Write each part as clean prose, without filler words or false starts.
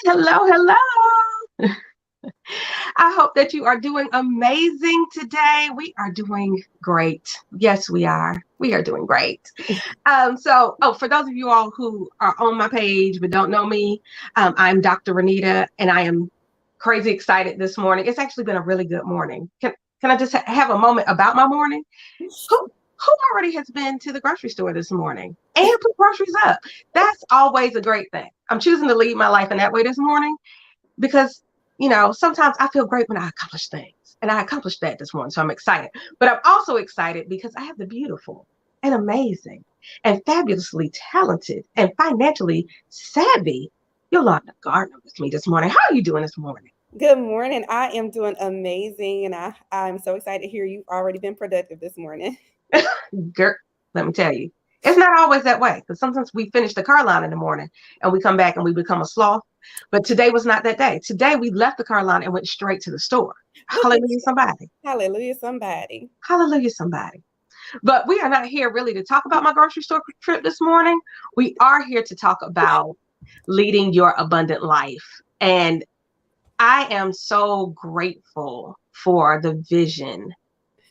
Hello, hello. I hope that you are doing amazing today. We are doing great. Yes, we are. We are doing great. For those of you all who are on my page but don't know me, I'm Dr. Renita, and I am crazy excited this morning. It's actually been a really good morning. Can I just have a moment about my morning? Who already has been to the grocery store this morning and put groceries up? That's always a great thing. I'm choosing to lead my life in that way this morning because sometimes I feel great when I accomplish things. And I accomplished that this morning. So I'm excited. But I'm also excited because I have the beautiful and amazing and fabulously talented and financially savvy Yolanda Gardner with me this morning. How are you doing this morning? Good morning. I am doing amazing, and I'm so excited to hear you've already been productive this morning. Girl, let me tell you, it's not always that way because sometimes we finish the car line in the morning and we come back and we become a sloth. But today was not that day. Today we left the car line and went straight to the store. Look at Hallelujah, you. somebody. Hallelujah, somebody. Hallelujah, somebody. But we are not here really to talk about my grocery store trip this morning. We are here to talk about leading your abundant life. And I am so grateful for the vision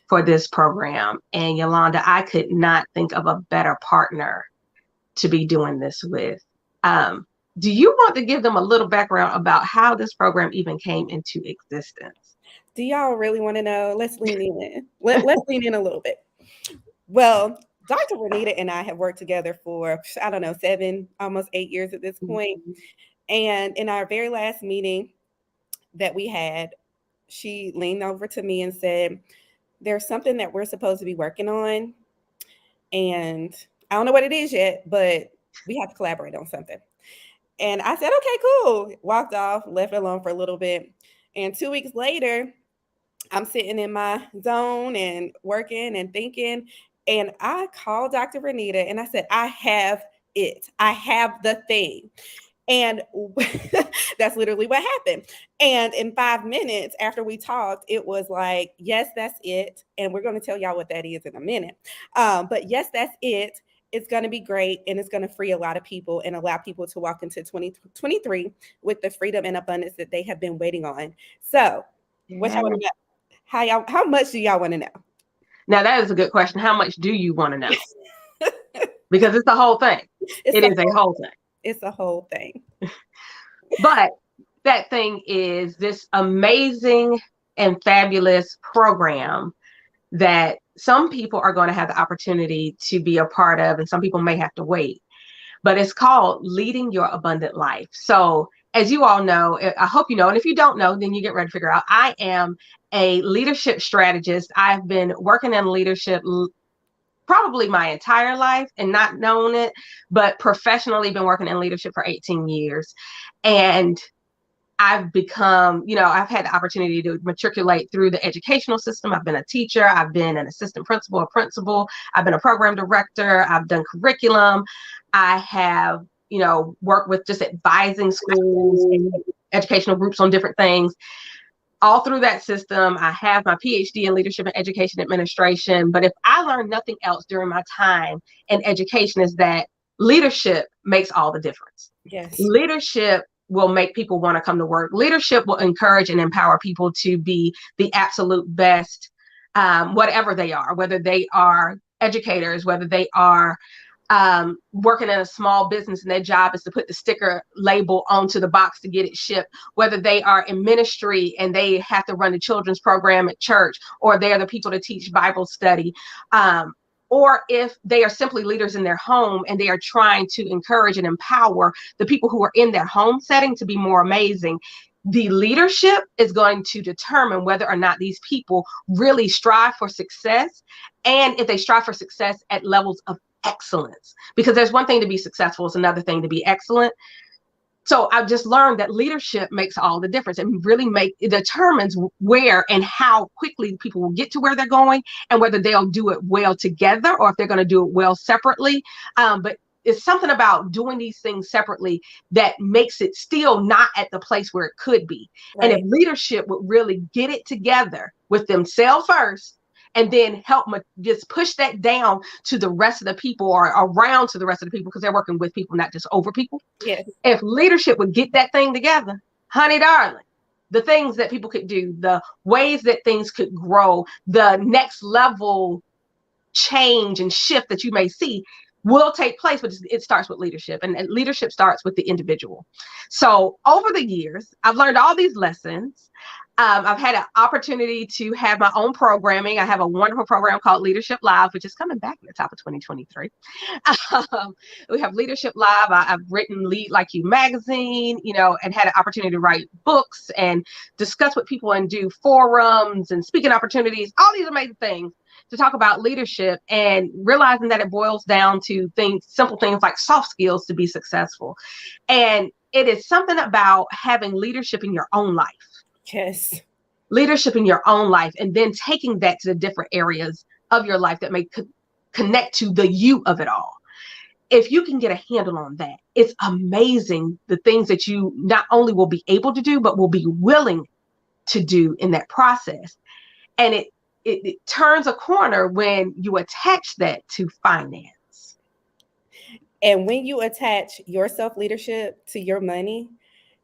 for this program. And Yolanda, I could not think of a better partner to be doing this with. Do you want to give them a little background about how this program even came into existence? Do y'all really want to know? Let's lean in. Let's lean in a little bit. Well, Dr. Renita and I have worked together for, I don't know, 7, almost 8 years at this point. And in our very last meeting that we had, she leaned over to me and said, there's something that we're supposed to be working on. And I don't know what it is yet, but we have to collaborate on something. And I said, okay, cool. Walked off, left it alone for a little bit. And 2 weeks later, I'm sitting in my zone and working and thinking. And I called Dr. Renita and I said, I have it. I have the thing. And that's literally what happened. And in 5 minutes after we talked, it was like, yes, that's it. And we're going to tell y'all what that is in a minute. But yes, that's it. It's going to be great. And it's going to free a lot of people and allow people to walk into 2023 with the freedom and abundance that they have been waiting on. So, what y'all want to know? How much do y'all want to know? Now, that is a good question. How much do you want to know? Because it's the whole thing. It is a whole thing. It's a whole thing. But that thing is this amazing and fabulous program that some people are going to have the opportunity to be a part of, and some people may have to wait. But it's called Leading Your Abundant Life. So, as you all know, I hope you know, and if you don't know, then you get ready to figure out. I am a leadership strategist. I've been working in leadership probably my entire life and not known it, but professionally been working in leadership for 18 years. And I've become, I've had the opportunity to matriculate through the educational system. I've been a teacher. I've been an assistant principal, a principal. I've been a program director. I've done curriculum. I have, worked with just advising schools and educational groups on different things. All through that system, I have my PhD in leadership and education administration. But if I learned nothing else during my time in education, is that leadership makes all the difference. Yes. Leadership will make people want to come to work. Leadership will encourage and empower people to be the absolute best, whatever they are, whether they are educators, whether they are working in a small business and their job is to put the sticker label onto the box to get it shipped, whether they are in ministry and they have to run the children's program at church, or they're the people to teach Bible study, or if they are simply leaders in their home and they are trying to encourage and empower the people who are in their home setting to be more amazing. The leadership is going to determine whether or not these people really strive for success, and if they strive for success at levels of excellence. Because there's one thing to be successful, it's another thing to be excellent. So I've just learned that leadership makes all the difference, and really it determines where and how quickly people will get to where they're going, and whether they'll do it well together or if they're going to do it well separately. But it's something about doing these things separately that makes it still not at the place where it could be. Right. And if leadership would really get it together with themselves first and then help just push that down to the rest of the people, or around to the rest of the people, because they're working with people, not just over people. Yes. If leadership would get that thing together, honey darling, the things that people could do, the ways that things could grow, the next level change and shift that you may see will take place, but it starts with leadership, and leadership starts with the individual. So over the years, I've learned all these lessons. I've had an opportunity to have my own programming. I have a wonderful program called Leadership Live, which is coming back at the top of 2023. We have Leadership Live. I've written Lead Like You magazine, and had an opportunity to write books and discuss with people and do forums and speaking opportunities, all these amazing things to talk about leadership, and realizing that it boils down to simple things like soft skills to be successful. And it is something about having leadership in your own life. Yes. Leadership in your own life, and then taking that to the different areas of your life that may connect to the you of it all. If you can get a handle on that, it's amazing the things that you not only will be able to do, but will be willing to do in that process. And it turns a corner when you attach that to finance. And when you attach your self-leadership to your money,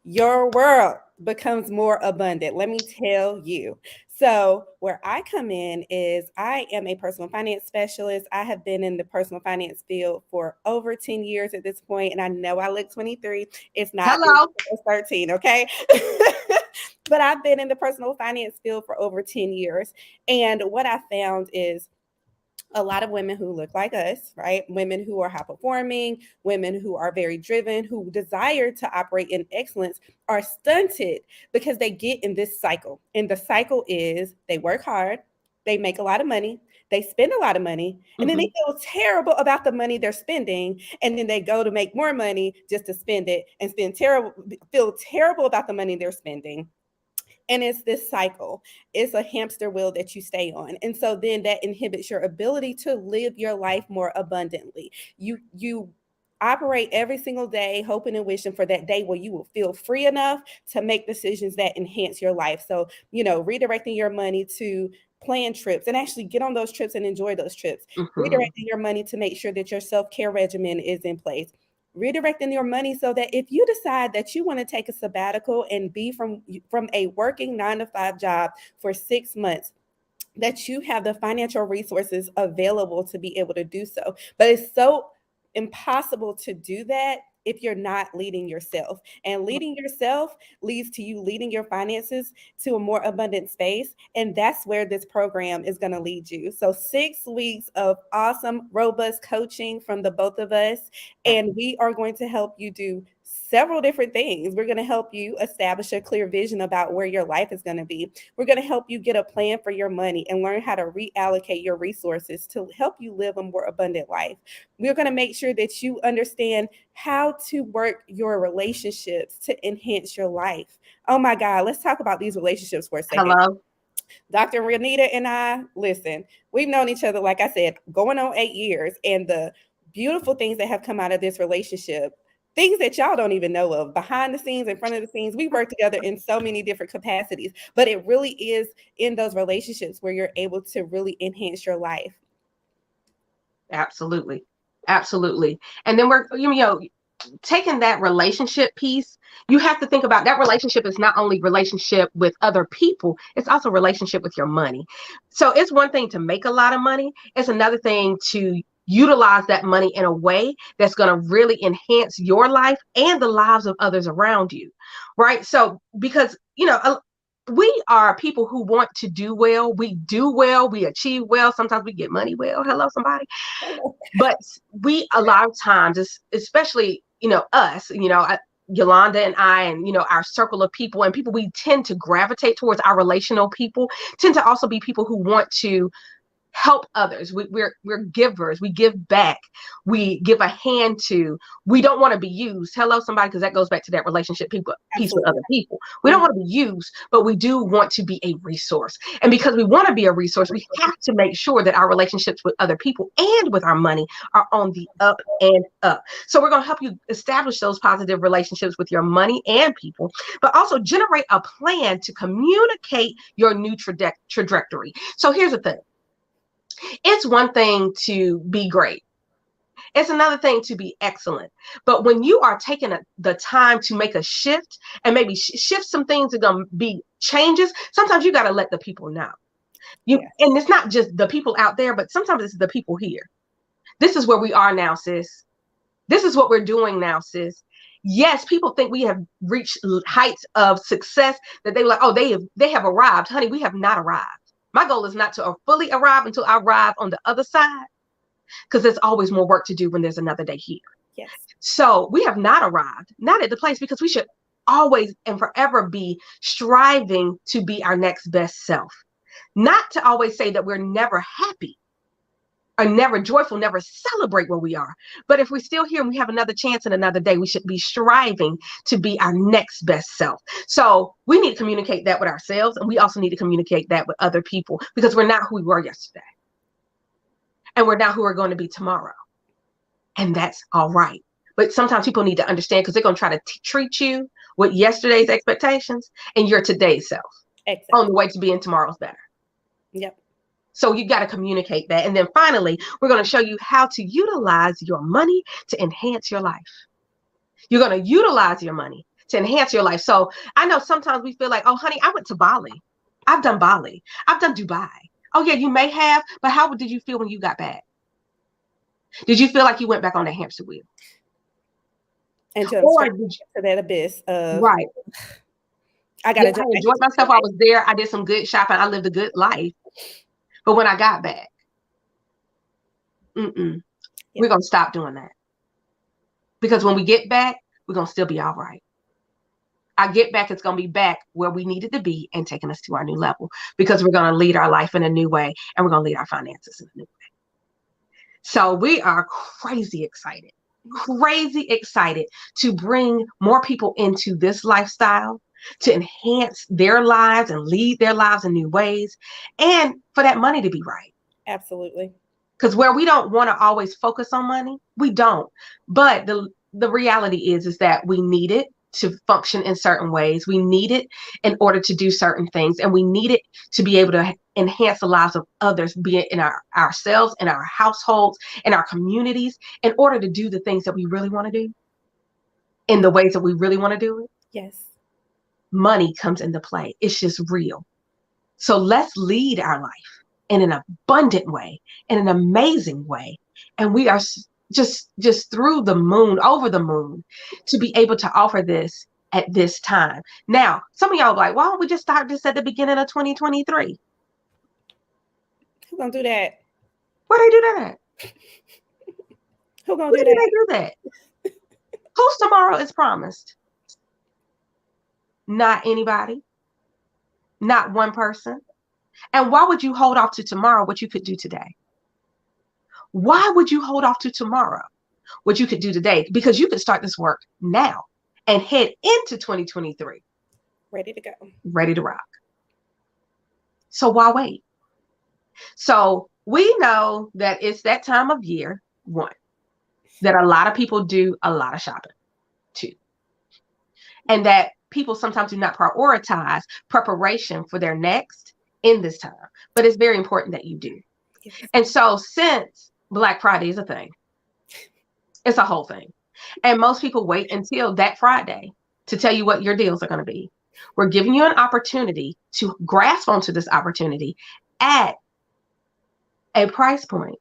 your world becomes more abundant. Let me tell you. So where I come in is I am a personal finance specialist. I have been in the personal finance field for over 10 years at this point. And I know I look 23. It's not. Hello. It's 13, okay? But I've been in the personal finance field for over 10 years. And what I found is a lot of women who look like us, right? Women who are high performing, women who are very driven, who desire to operate in excellence, are stunted because they get in this cycle. And the cycle is they work hard, they make a lot of money, they spend a lot of money, and then they feel terrible about the money they're spending. And then they go to make more money just to spend it, and feel terrible about the money they're spending. And it's this cycle. It's a hamster wheel that you stay on. And so then that inhibits your ability to live your life more abundantly. You operate every single day, hoping and wishing for that day where you will feel free enough to make decisions that enhance your life. So, redirecting your money to plan trips and actually get on those trips and enjoy those trips. Redirecting your money to make sure that your self-care regimen is in place. Redirecting your money so that if you decide that you want to take a sabbatical and be from a working 9-to-5 job for 6 months, that you have the financial resources available to be able to do so. But it's so impossible to do that if you're not leading yourself. And leading yourself leads to you leading your finances to a more abundant space. And that's where this program is going to lead you. So 6 weeks of awesome, robust coaching from the both of us. And we are going to help you do several different things. We're going to help you establish a clear vision about where your life is going to be. We're going to help you get a plan for your money and learn how to reallocate your resources to help you live a more abundant life. We're going to make sure that you understand how to work your relationships to enhance your life. Oh my God, let's talk about these relationships for a second. Hello. Dr. Renita and I, listen, we've known each other, like I said, going on 8 years, and the beautiful things that have come out of this relationship, things that y'all don't even know of, behind the scenes, in front of the scenes. We work together in so many different capacities, but it really is in those relationships where you're able to really enhance your life. Absolutely. Absolutely. And then we're, taking that relationship piece, you have to think about that relationship is not only relationship with other people, it's also relationship with your money. So it's one thing to make a lot of money. It's another thing to utilize that money in a way that's going to really enhance your life and the lives of others around you. Right. So because, we are people who want to do well. We do well. We achieve well. Sometimes we get money well. Hello, somebody. But we, a lot of times, especially, us, Yolanda and I, and, our circle of people and people we tend to gravitate towards, our relational people tend to also be people who want to help others. We're givers. We give back. We give a hand to. We don't want to be used. Hello, somebody, because that goes back to that relationship piece with other people. We don't want to be used, but we do want to be a resource. And because we want to be a resource, we have to make sure that our relationships with other people and with our money are on the up and up. So we're going to help you establish those positive relationships with your money and people, but also generate a plan to communicate your new trajectory. So here's the thing. It's one thing to be great. It's another thing to be excellent. But when you are taking the time to make a shift and maybe shift some things are going to be changes, sometimes you got to let the people know. And it's not just the people out there, but sometimes it's the people here. This is where we are now, sis. This is what we're doing now, sis. Yes, people think we have reached heights of success that they like, oh, they have arrived. Honey, we have not arrived. My goal is not to fully arrive until I arrive on the other side, because there's always more work to do when there's another day here. Yes. So we have not arrived, not at the place, because we should always and forever be striving to be our next best self. Not to always say that we're never happy or never joyful, never celebrate where we are. But if we're still here and we have another chance in another day, we should be striving to be our next best self. So we need to communicate that with ourselves. And we also need to communicate that with other people, because we're not who we were yesterday. And we're not who we're going to be tomorrow. And that's all right. But sometimes people need to understand, because they're going to try to treat you with yesterday's expectations and your today's self. Exactly. On the way to being tomorrow's better. Yep. So you got to communicate that. And then finally, we're going to show you how to utilize your money to enhance your life. You're going to utilize your money to enhance your life. So I know sometimes we feel like, oh, honey, I went to Bali. I've done Bali. I've done Dubai. Oh, yeah, you may have. But how did you feel when you got back? Did you feel like you went back on the hamster wheel? And to that abyss of, right. I enjoyed myself. I was there. I did some good shopping. I lived a good life. But when I got back, we're going to stop doing that. Because when we get back, we're going to still be all right. Our get back is going to be back where we needed to be and taking us to our new level, because we're going to lead our life in a new way, and we're going to lead our finances in a new way. So we are crazy excited to bring more people into this lifestyle, to enhance their lives and lead their lives in new ways, and for that money to be right. Absolutely. Because where we don't want to always focus on money, we don't. But the reality is that we need it to function in certain ways. We need it in order to do certain things, and we need it to be able to enhance the lives of others, be it in ourselves, in our households, in our communities, in order to do the things that we really want to do in the ways that we really want to do it. Yes. Money comes into play. It's just real. So let's lead our life in an abundant way, in an amazing way. And we are just through the moon, over the moon, to be able to offer this at this time. Now, some of y'all are like, why don't we just start this at the beginning of 2023? Who's gonna do that? Why they do that? Who's gonna do that? They do that? Whose tomorrow is promised? Not anybody, not one person. And why would you hold off to tomorrow what you could do today? Why would you hold off to tomorrow what you could do today? Because you could start this work now and head into 2023. Ready to go. Ready to rock. So why wait? So we know that it's that time of year, one, that a lot of people do a lot of shopping, two, and that people sometimes do not prioritize preparation for their next in this time. But it's very important that you do. Yes. And so since Black Friday is a thing, it's a whole thing. And most people wait until that Friday to tell you what your deals are going to be. We're giving you an opportunity to grasp onto this opportunity at a price point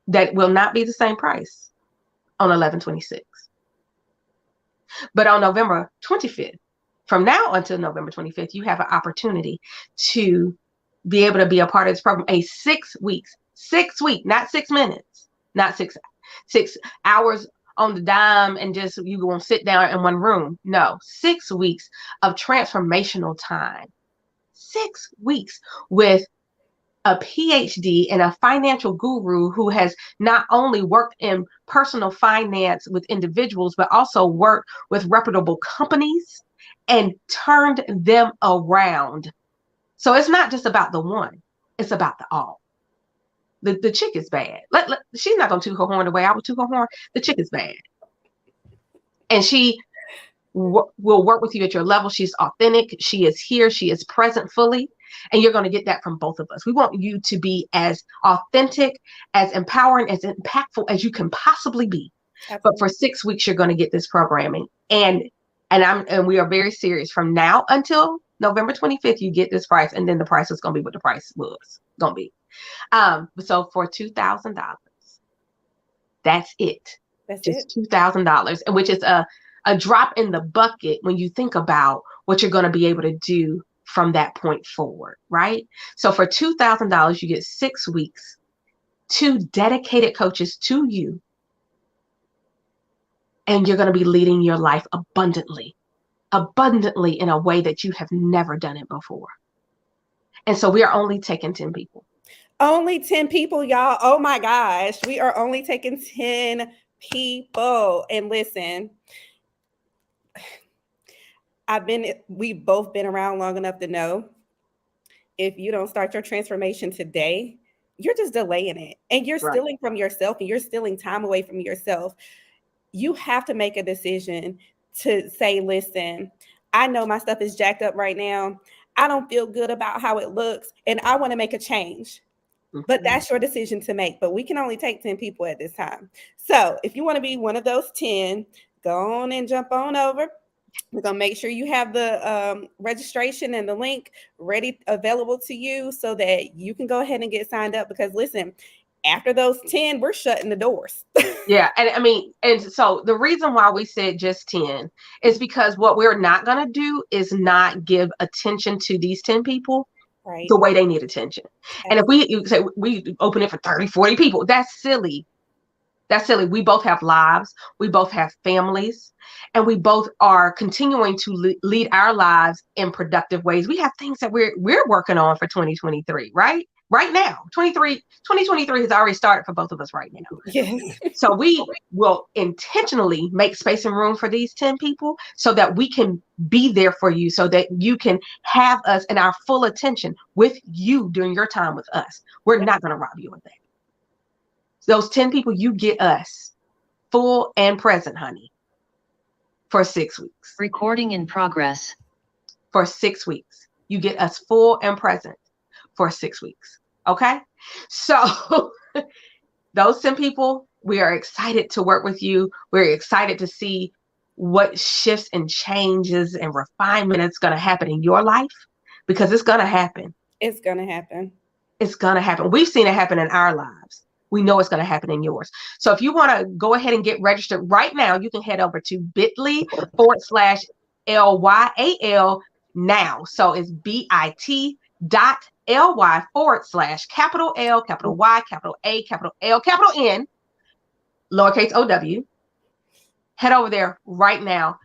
that will not be the same price on 11/26. But on November 25th, from now until November 25th, you have an opportunity to be able to be a part of this program. A 6 weeks, not 6 minutes, not 6 hours on the dime and just you going to sit down in one room. No, 6 weeks of transformational time. 6 weeks with a PhD and a financial guru who has not only worked in personal finance with individuals, but also worked with reputable companies and turned them around. So it's not just about the one, it's about the all. The chick is bad. She's not going to toot her horn the way I would toot her horn. The chick is bad. And she will work with you at your level. She's authentic. She is here. She is present fully. And you're going to get that from both of us. We want you to be as authentic, as empowering, as impactful as you can possibly be. Absolutely. But for 6 weeks, you're going to get this programming. And we are very serious. From now until November 25th, you get this price. And then the price is going to be what the price was going to be. So for $2,000, that's it. That's just $2,000, and which is a drop in the bucket when you think about what you're going to be able to do from that point forward, right? So for $2,000, you get 6 weeks, 2 dedicated coaches to you, and you're going to be leading your life abundantly in a way that you have never done it before. And so we are only taking 10 people. Only 10 people, y'all. Oh my gosh. We are only taking 10 people. And listen, we've both been around long enough to know if you don't start your transformation today, you're just delaying it. And you're stealing from yourself, and you're stealing time away from yourself. You have to make a decision to say, listen, I know my stuff is jacked up right now. I don't feel good about how it looks, and I want to make a change. But that's your decision to make. But we can only take 10 people at this time. So if you want to be one of those 10, go on and jump on over. We're going to make sure you have the registration and the link ready, available to you, so that you can go ahead and get signed up. Because listen, after those 10, we're shutting the doors. Yeah. And so the reason why we said just 10 is because what we're not going to do is not give attention to these 10 people. Right. The way they need attention. And if you say we open it for 30, 40 people, that's silly. That's silly. We both have lives. We both have families, and we both are continuing to lead our lives in productive ways. We have things that we're working on for 2023, right? Right now, 2023 has already started for both of us right now. Yes. So we will intentionally make space and room for these 10 people so that we can be there for you, so that you can have us and our full attention with you during your time with us. We're not going to rob you of that. Those 10 people, you get us full and present, honey, for 6 weeks. Recording in progress. For 6 weeks. You get us full and present for 6 weeks. Okay? So those 10 people, we are excited to work with you. We're excited to see what shifts and changes and refinement is going to happen in your life, because it's going to happen. It's going to happen. It's going to happen. We've seen it happen in our lives. We know it's going to happen in yours. So if you want to go ahead and get registered right now, you can head over to bit.ly/LYAL now. So it's bit.ly/L, capital Y, capital A, capital L, capital N, lowercase OW. Head over there right now.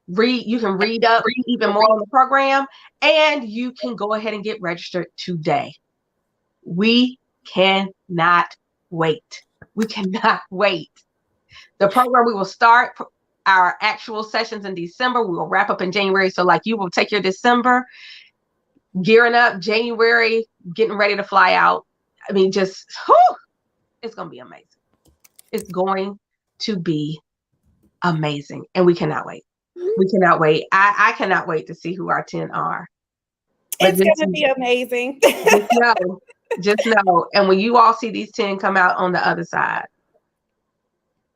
You can read up even more on the program, and you can go ahead and get registered today. We cannot wait. We cannot wait. The program, we will start our actual sessions in December. We will wrap up in January. So like, you will take your December, gearing up, January, getting ready to fly out. I mean, just, it's going to be amazing. It's going to be amazing. And we cannot wait. We cannot wait. I cannot wait to see who our 10 are. It's going to be amazing. Just know. And when you all see these 10 come out on the other side,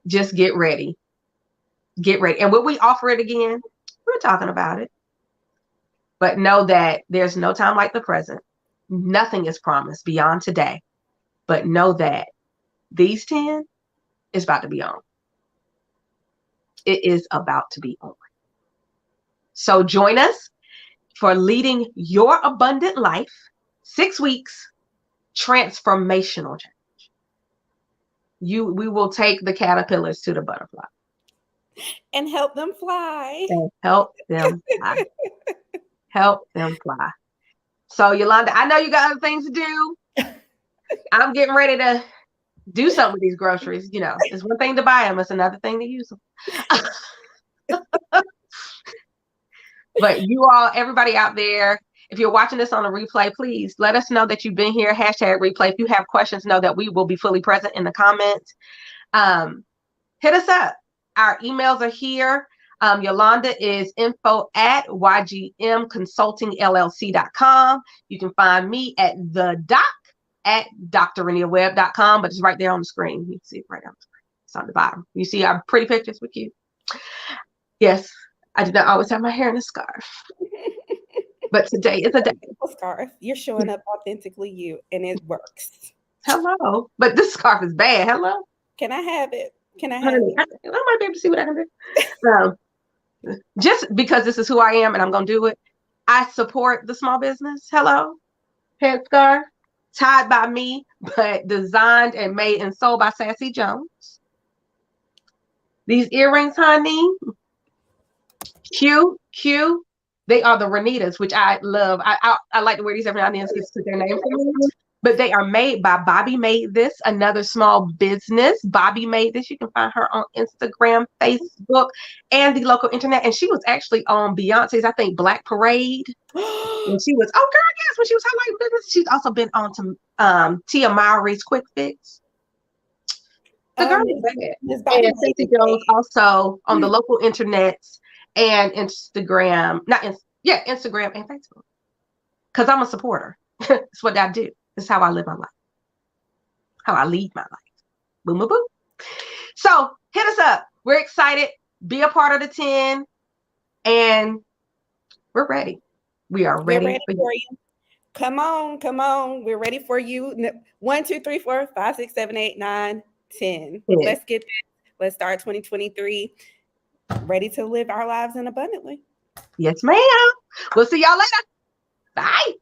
just get ready. Get ready. And when we offer it again, we're talking about it. But know that there's no time like the present. Nothing is promised beyond today. But know that these 10 is about to be on. It is about to be on. So join us for Leading Your Abundant Life, 6 weeks, transformational change. We will take the caterpillars to the butterfly. And help them fly. And help them fly. Help them fly. So Yolanda, I know you got other things to do. I'm getting ready to do something with these groceries. You know, it's one thing to buy them, it's another thing to use them. But you all, everybody out there, if you're watching this on a replay, please let us know that you've been here. #replay. If you have questions, know that we will be fully present in the comments. Hit us up. Our emails are here. Yolanda is info@ygmconsultingllc.com. You can find me at the doc at drreniawebb.com, but it's right there on the screen. You can see it right on the screen. It's on the bottom. You see our pretty pictures with you. Yes, I do not always have my hair in a scarf, but today is a day. Scarf. You're showing up authentically you, and it works. Hello, but this scarf is bad. Hello. Can I have it? Can I have it? I might be able to see what I can do. Just because this is who I am and I'm going to do it, I support the small business. Hello. Headscarf, tied by me, but designed and made and sold by Sassy Jones. These earrings, honey, cute. They are the Renitas, which I love. I like to wear these every now and then to put their name for me. But they are made by Bobby Made This, another small business. Bobby Made This. You can find her on Instagram, Facebook, and the local internet. And she was actually on Beyonce's, I think, Black Parade. And she was, oh girl, yes, when she was highlighting business. She's also been on to Tia Mowry's Quick Fix. The girl is bad. And Stacey Jones also on the local internets and Instagram, Instagram and Facebook. Because I'm a supporter. That's what I do. This is how I live my life. How I lead my life. Boom, boom, boom. So hit us up. We're excited. Be a part of the 10. And we're ready. We are ready, for you. Come on. We're ready for you. 1, 2, 3, 4, 5, 6, 7, 8, 9, 10. Yeah. Let's get this. Let's start 2023. Ready to live our lives in abundantly. Yes, ma'am. We'll see y'all later. Bye.